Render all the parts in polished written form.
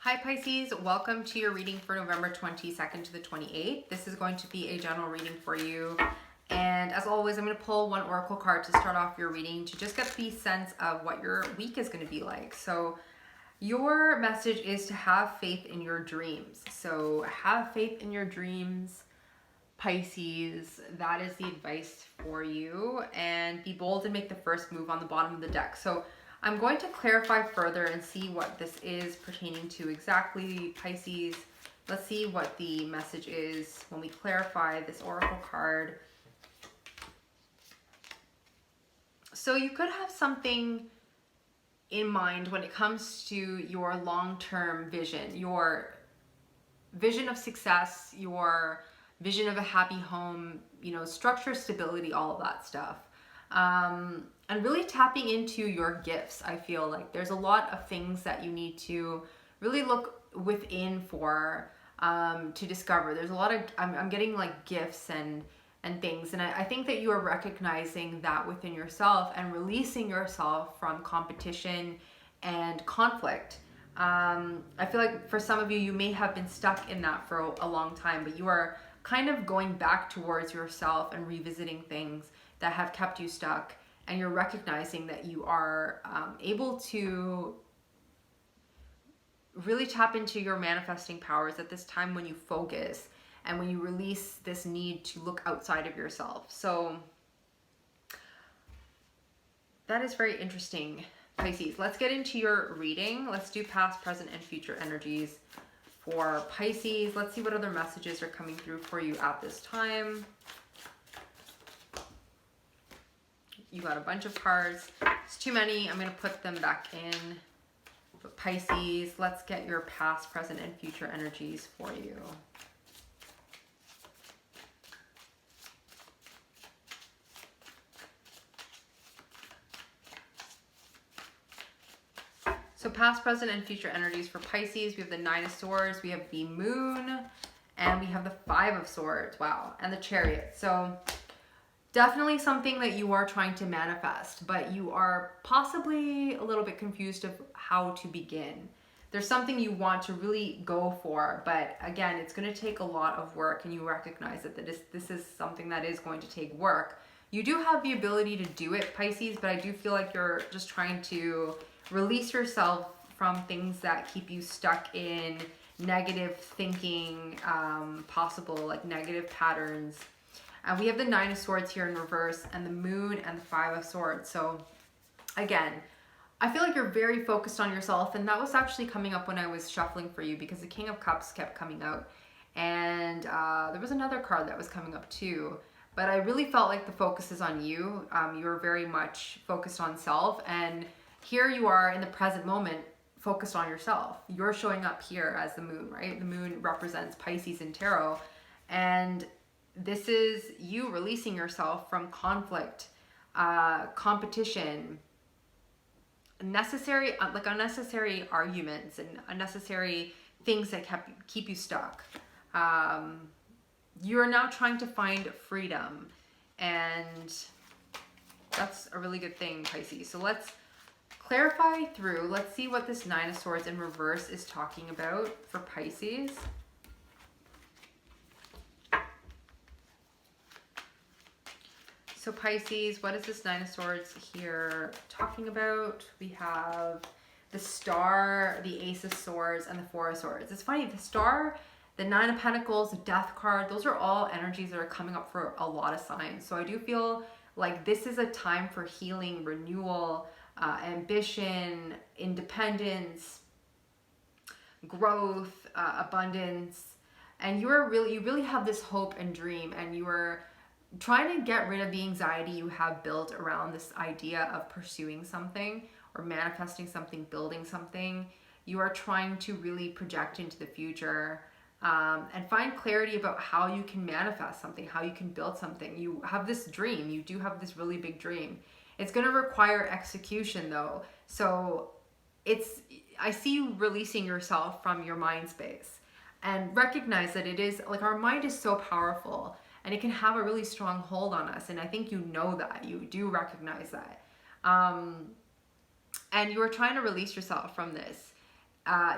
Hi Pisces, welcome to your reading for November 22nd to the 28th. This is going to be a general reading for you. And as always, I'm going to pull one oracle card to start off your reading to just get the sense of what your week is going to be like. So your message is to have faith in your dreams. So have faith in your dreams, Pisces. That is the advice for you. And be bold and make the first move on the bottom of the deck. So I'm going to clarify further and see what this is pertaining to exactly, Pisces. Let's see what the message is when we clarify this oracle card. So you could have something in mind when it comes to your long-term vision, your vision of success, your vision of a happy home, structure, stability, all of that stuff. And really tapping into your gifts. I feel like there's a lot of things that you need to really look within for to discover. There's a lot of, I'm getting like gifts and things. And I think that you are recognizing that within yourself and releasing yourself from competition and conflict. I feel like for some of you, you may have been stuck in that for a long time, but you are kind of going back towards yourself and revisiting things that have kept you stuck. And you're recognizing that you are able to really tap into your manifesting powers at this time when you focus and when you release this need to look outside of yourself. So that is very interesting, Pisces. Let's get into your reading. Let's do past, present, and future energies for Pisces. Let's see what other messages are coming through for you at this time. You got a bunch of cards. It's too many. I'm going to put them back in. But Pisces, let's get your past, present, and future energies for you. So past, present, and future energies for Pisces. We have the Nine of Swords. We have the Moon. And we have the Five of Swords. Wow. And the Chariot. So definitely something that you are trying to manifest, but you are possibly a little bit confused of how to begin. There's something you want to really go for, but again, it's going to take a lot of work, and you recognize that this is something that is going to take work. You do have the ability to do it, Pisces, but I do feel like you're just trying to release yourself from things that keep you stuck in negative thinking, possible like negative patterns. We have the Nine of Swords here in reverse, and the Moon and the Five of Swords. So again, I feel like you're very focused on yourself, and that was actually coming up when I was shuffling for you because the King of Cups kept coming out, and there was another card that was coming up too. But I really felt like the focus is on you. You're very much focused on self, and here you are in the present moment focused on yourself. You're showing up here as the Moon, right? The Moon represents Pisces in tarot, and this is you releasing yourself from conflict, competition, unnecessary arguments and unnecessary things that keep you stuck. You're now trying to find freedom, and that's a really good thing, Pisces. So let's clarify through. Let's see what this Nine of Swords in reverse is talking about for Pisces. So Pisces, what is this Nine of Swords here talking about? We have the Star, the Ace of Swords, and the Four of Swords. It's funny, the Star, the Nine of Pentacles, the Death card, those are all energies that are coming up for a lot of signs. So I do feel like this is a time for healing, renewal, ambition, independence, growth, abundance. And you really have this hope and dream, and you are trying to get rid of the anxiety you have built around this idea of pursuing something or manifesting something, building something. You are trying to really project into the future and find clarity about how you can manifest something, how you can build something. You have this dream. You do have this really big dream. It's going to require execution though. So I see you releasing yourself from your mind space and recognize that it is like our mind is so powerful. And it can have a really strong hold on us. And I think you know that. You do recognize that. And you are trying to release yourself from this.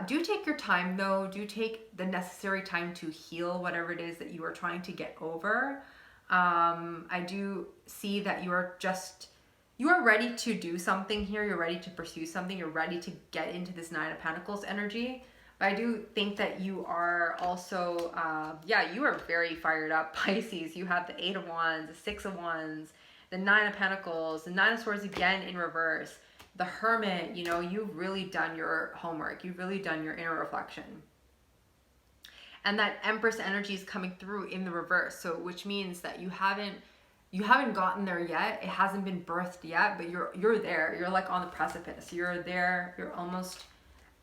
Do take your time though. Do take the necessary time to heal whatever it is that you are trying to get over. I do see that you are ready to do something here. You're ready to pursue something. You're ready to get into this Nine of Pentacles energy. But I do think that you are also, you are very fired up, Pisces. You have the Eight of Wands, the Six of Wands, the Nine of Pentacles, the Nine of Swords again in reverse, the Hermit. You know, you've really done your homework. You've really done your inner reflection. And that Empress energy is coming through in the reverse. So, which means that you haven't gotten there yet. It hasn't been birthed yet, but you're there. You're like on the precipice. You're there. You're almost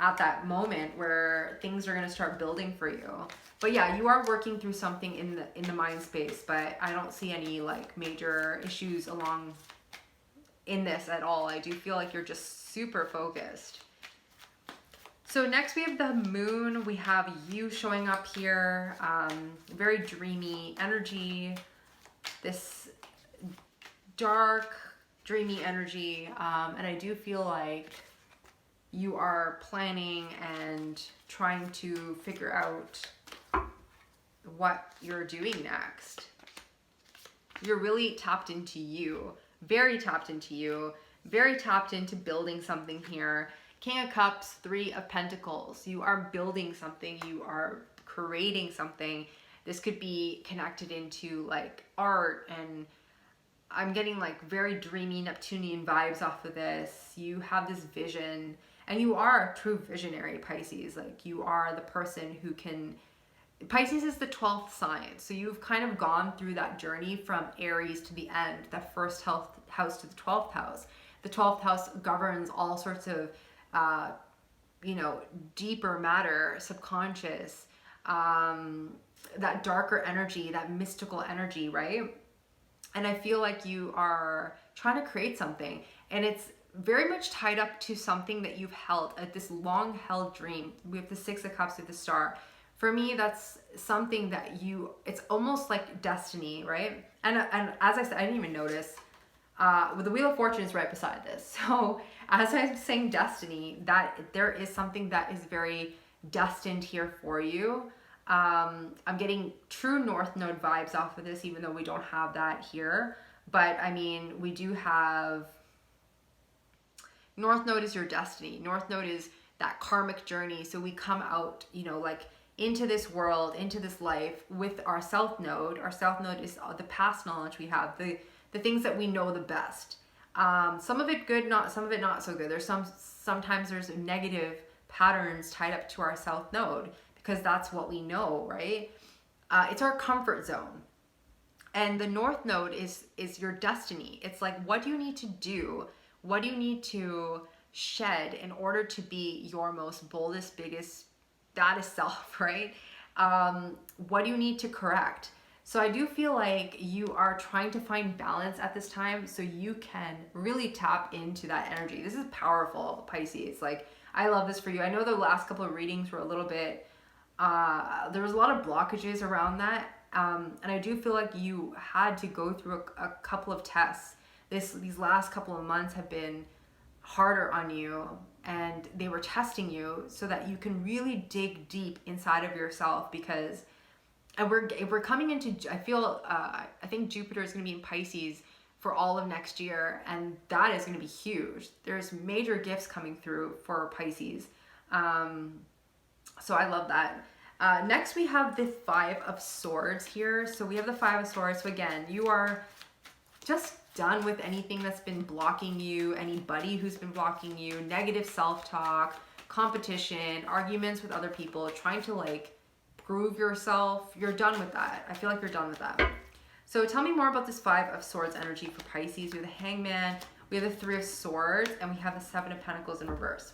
at that moment where things are going to start building for you. But yeah, you are working through something in the mind space, but I don't see any like major issues along in this at all. I do feel like you're just super focused. So next we have the moon. We have you showing up here. Very dreamy energy. This dark, dreamy energy. And I do feel like you are planning and trying to figure out what you're doing next. You're really tapped into you. Very tapped into you. Very tapped into building something here. King of Cups, Three of Pentacles. You are building something. You are creating something. This could be connected into like art, and I'm getting like very dreamy Neptunian vibes off of this. You have this vision, and you are a true visionary, Pisces. Like you are the person who can... Pisces is the 12th sign. So you've kind of gone through that journey from Aries to the end, the first house to the 12th house. The 12th house governs all sorts of deeper matter, subconscious, that darker energy, that mystical energy, right? And I feel like you are trying to create something, and it's very much tied up to something that you've held, this long held dream. We have the Six of Cups with the Star. For me, that's something that it's almost like destiny, right? And as I said, I didn't even notice, the Wheel of Fortune is right beside this. So as I'm saying destiny, that there is something that is very destined here for you. I'm getting true North Node vibes off of this, even though we don't have that here. But I mean, we do have... North Node is your destiny. North Node is that karmic journey. So we come out, like into this world, into this life with our South Node. Our South Node is the past knowledge we have, the things that we know the best. Some of it good, some of it not so good. Sometimes there's negative patterns tied up to our South Node because that's what we know, right? It's our comfort zone. And the North Node is your destiny. It's like, what do you need to do? What do you need to shed in order to be your most boldest, biggest, baddest self, right? What do you need to correct? So I do feel like you are trying to find balance at this time so you can really tap into that energy. This is powerful, Pisces. Like, I love this for you. I know the last couple of readings were a little bit, there was a lot of blockages around that. And I do feel like you had to go through a couple of tests. These last couple of months have been harder on you, and they were testing you so that you can really dig deep inside of yourself, because and we're coming into, I think Jupiter is going to be in Pisces for all of next year, and that is going to be huge. There's major gifts coming through for Pisces. So I love that. Next we have the Five of Swords here. So we have the Five of Swords. So again, you are just done with anything that's been blocking you, anybody who's been blocking you, negative self-talk, competition, arguments with other people, trying to like prove yourself. You're done with that. I feel like you're done with that. So tell me more about this Five of Swords energy for Pisces. We have the Hangman, we have the Three of Swords, and we have the Seven of Pentacles in reverse.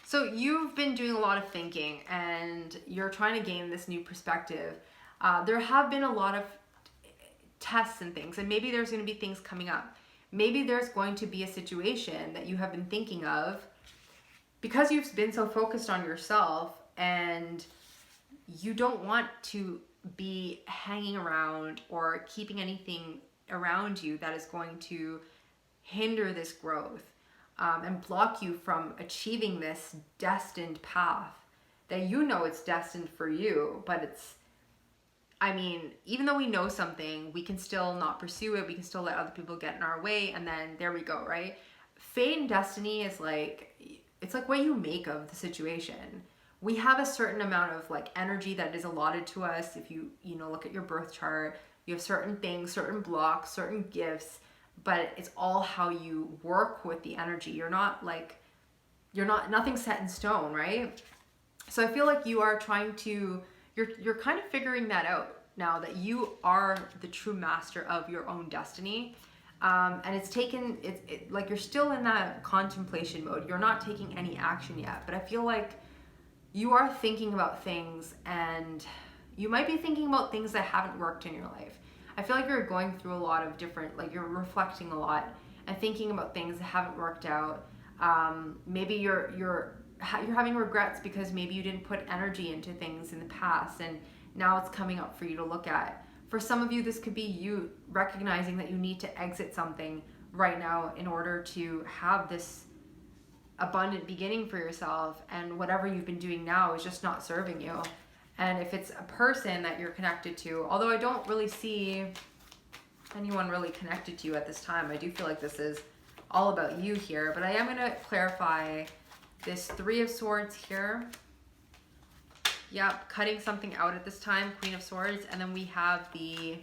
So you've been doing a lot of thinking, and you're trying to gain this new perspective. There have been a lot of tests and things, and maybe there's going to be things coming up. Maybe there's going to be a situation that you have been thinking of because you've been so focused on yourself, and you don't want to be hanging around or keeping anything around you that is going to hinder this growth. and block you from achieving this destined path that you know it's destined for you. But it's, I mean, even though we know something, we can still not pursue it. We can still let other people get in our way. And then there we go, right? Fate and destiny is like, it's like what you make of the situation. We have a certain amount of like energy that is allotted to us. If you look at your birth chart, you have certain things, certain blocks, certain gifts, but it's all how you work with the energy. Nothing's set in stone, right? So I feel like you are trying to, you're kind of figuring that out now, that you are the true master of your own destiny. And it's taken, like you're still in that contemplation mode. You're not taking any action yet, but I feel like you are thinking about things, and you might be thinking about things that haven't worked in your life. I feel like you're going through a lot of different, like you're reflecting a lot and thinking about things that haven't worked out. Maybe you're having regrets because maybe you didn't put energy into things in the past, and now it's coming up for you to look at. For some of you, this could be you recognizing that you need to exit something right now in order to have this abundant beginning for yourself, and whatever you've been doing now is just not serving you. And if it's a person that you're connected to, although I don't really see anyone really connected to you at this time, I do feel like this is all about you here, but I am going to clarify this Three of Swords here. Yep, cutting something out at this time, Queen of Swords, and then we have the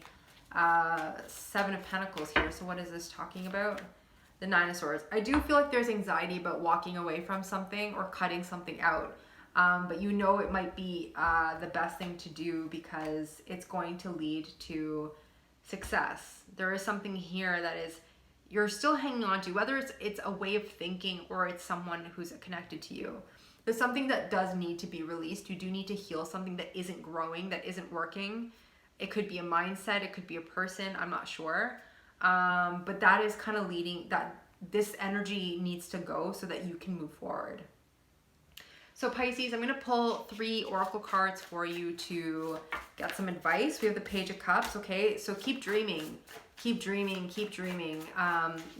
Seven of Pentacles here. So what is this talking about? The Nine of Swords. I do feel like there's anxiety about walking away from something or cutting something out. But you know it might be the best thing to do because it's going to lead to success. There is something here that is you're still hanging on to, whether it's a way of thinking or it's someone who's connected to you. There's something that does need to be released. You do need to heal something that isn't growing, that isn't working. It could be a mindset, it could be a person, I'm not sure. But that is kind of leading, that this energy needs to go so that you can move forward. So Pisces, I'm going to pull 3 oracle cards for you to get some advice. We have the Page of Cups, okay? So keep dreaming, keep dreaming, keep dreaming.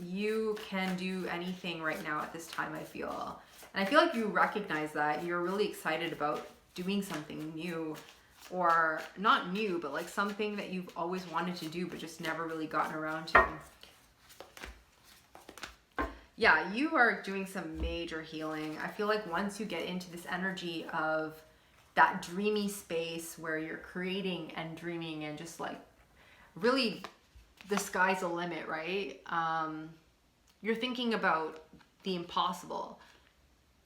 You can do anything right now at this time, I feel. And I feel like you recognize that. You're really excited about doing something new, or not new, but like something that you've always wanted to do but just never really gotten around to. Yeah, you are doing some major healing. I feel like once you get into this energy of that dreamy space where you're creating and dreaming and just like really the sky's the limit, right? You're thinking about the impossible,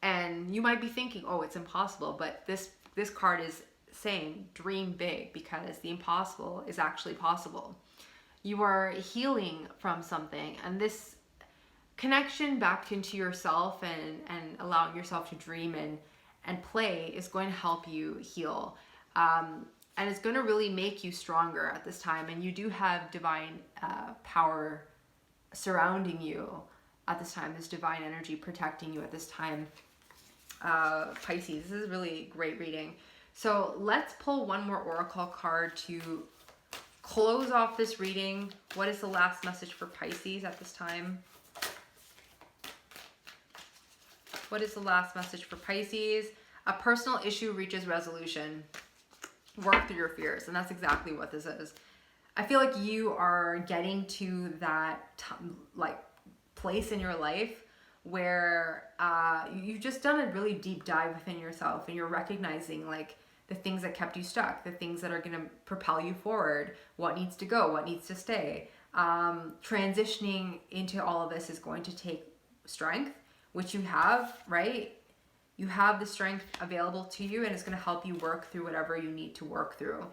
and you might be thinking, oh, it's impossible, but this card is saying dream big, because the impossible is actually possible. You are healing from something, and this connection back into yourself and allowing yourself to dream and play is going to help you heal. And it's going to really make you stronger at this time. And you do have divine power surrounding you at this time, this divine energy protecting you at this time. Pisces, this is really great reading. So let's pull one more oracle card to close off this reading. What is the last message for Pisces at this time? What is the last message for Pisces? A personal issue reaches resolution. Work through your fears. And that's exactly what this is. I feel like you are getting to that place in your life where you've just done a really deep dive within yourself, and you're recognizing like the things that kept you stuck, the things that are going to propel you forward, what needs to go, what needs to stay. Transitioning into all of this is going to take strength, which you have, right? You have the strength available to you, and it's going to help you work through whatever you need to work through.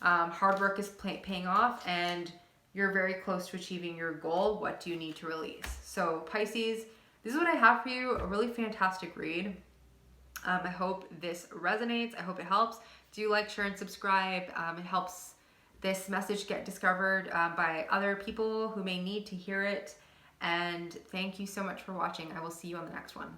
Hard work is paying off, and you're very close to achieving your goal. What do you need to release? So Pisces, this is what I have for you. A really fantastic read. I hope this resonates. I hope it helps. Do like, share, and subscribe. It helps this message get discovered by other people who may need to hear it. And thank you so much for watching. I will see you on the next one.